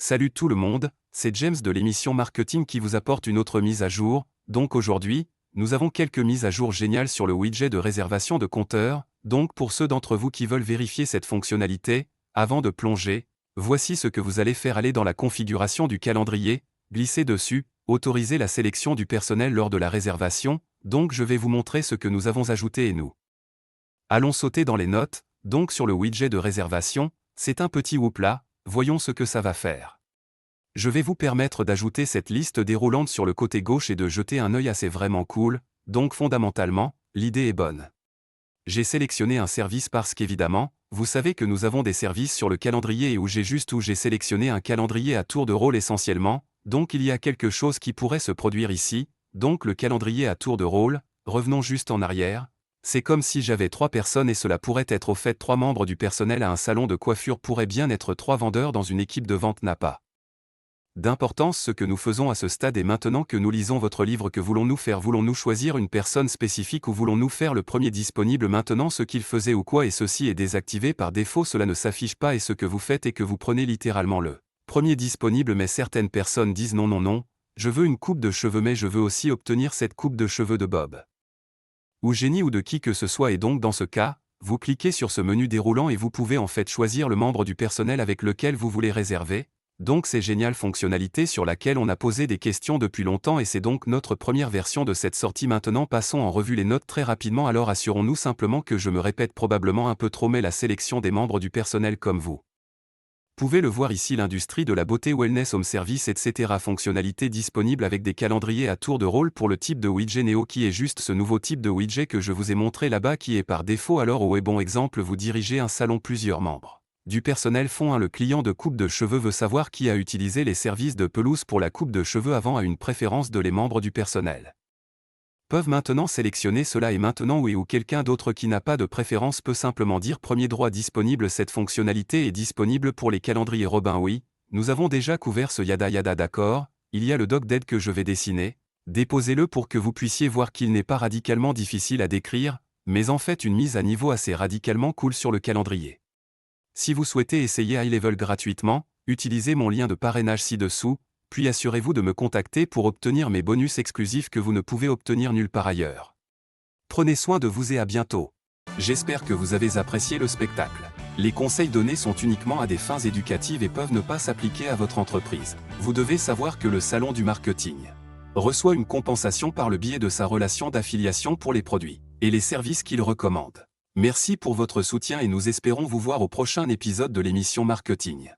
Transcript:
Salut tout le monde, c'est James de l'émission Marketing qui vous apporte une autre mise à jour. Donc aujourd'hui, nous avons quelques mises à jour géniales sur le widget de réservation de compteurs. Donc pour ceux d'entre vous qui veulent vérifier cette fonctionnalité, avant de plonger, voici ce que vous allez faire. Aller dans la configuration du calendrier, glisser dessus, autoriser la sélection du personnel lors de la réservation. Donc je vais vous montrer ce que nous avons ajouté et nous allons sauter dans les notes. Donc sur le widget de réservation, c'est un petit whoop là. Voyons ce que ça va faire. Je vais vous permettre d'ajouter cette liste déroulante sur le côté gauche et de jeter un œil à c'est vraiment cool, donc fondamentalement, l'idée est bonne. J'ai sélectionné un service parce qu'évidemment, vous savez que nous avons des services sur le calendrier et où j'ai sélectionné un calendrier à tour de rôle essentiellement, donc il y a quelque chose qui pourrait se produire ici, donc le calendrier à tour de rôle, revenons juste en arrière. C'est comme si j'avais 3 personnes et cela pourrait être au fait 3 membres du personnel à un salon de coiffure pourrait bien être 3 vendeurs dans une équipe de vente n'a pas d'importance ce que nous faisons à ce stade et maintenant que nous lisons votre livre que voulons-nous faire? Voulons-nous choisir une personne spécifique ou voulons-nous faire le premier disponible maintenant ce qu'il faisait ou quoi et ceci est désactivé par défaut cela ne s'affiche pas et ce que vous faites est que vous prenez littéralement le premier disponible mais certaines personnes disent non, je veux une coupe de cheveux mais je veux aussi obtenir cette coupe de cheveux de Bob ou Jenny ou de qui que ce soit et donc dans ce cas, vous cliquez sur ce menu déroulant et vous pouvez en fait choisir le membre du personnel avec lequel vous voulez réserver, donc c'est génial fonctionnalité sur laquelle on a posé des questions depuis longtemps et c'est donc notre première version de cette sortie maintenant passons en revue les notes très rapidement alors assurons-nous simplement que je me répète probablement un peu trop mais la sélection des membres du personnel comme vous pouvez le voir ici l'industrie de la beauté wellness home service etc. Fonctionnalité disponible avec des calendriers à tour de rôle pour le type de widget Neo qui est juste ce nouveau type de widget que je vous ai montré là-bas qui est par défaut alors au bon exemple vous dirigez un salon plusieurs membres du personnel font le client de coupe de cheveux veut savoir qui a utilisé les services de pelouse pour la coupe de cheveux avant a une préférence de les membres du personnel peuvent maintenant sélectionner cela et maintenant oui ou quelqu'un d'autre qui n'a pas de préférence peut simplement dire premier droit disponible. Cette fonctionnalité est disponible pour les calendriers Robin oui, nous avons déjà couvert ce yada yada d'accord, il y a le doc d'aide que je vais dessiner, déposez-le pour que vous puissiez voir qu'il n'est pas radicalement difficile à décrire, mais en fait une mise à niveau assez radicalement cool sur le calendrier. Si vous souhaitez essayer High Level gratuitement, utilisez mon lien de parrainage ci-dessous, puis assurez-vous de me contacter pour obtenir mes bonus exclusifs que vous ne pouvez obtenir nulle part ailleurs. Prenez soin de vous et à bientôt. J'espère que vous avez apprécié le spectacle. Les conseils donnés sont uniquement à des fins éducatives et peuvent ne pas s'appliquer à votre entreprise. Vous devez savoir que le salon du marketing reçoit une compensation par le biais de sa relation d'affiliation pour les produits et les services qu'il recommande. Merci pour votre soutien et nous espérons vous voir au prochain épisode de l'émission Marketing.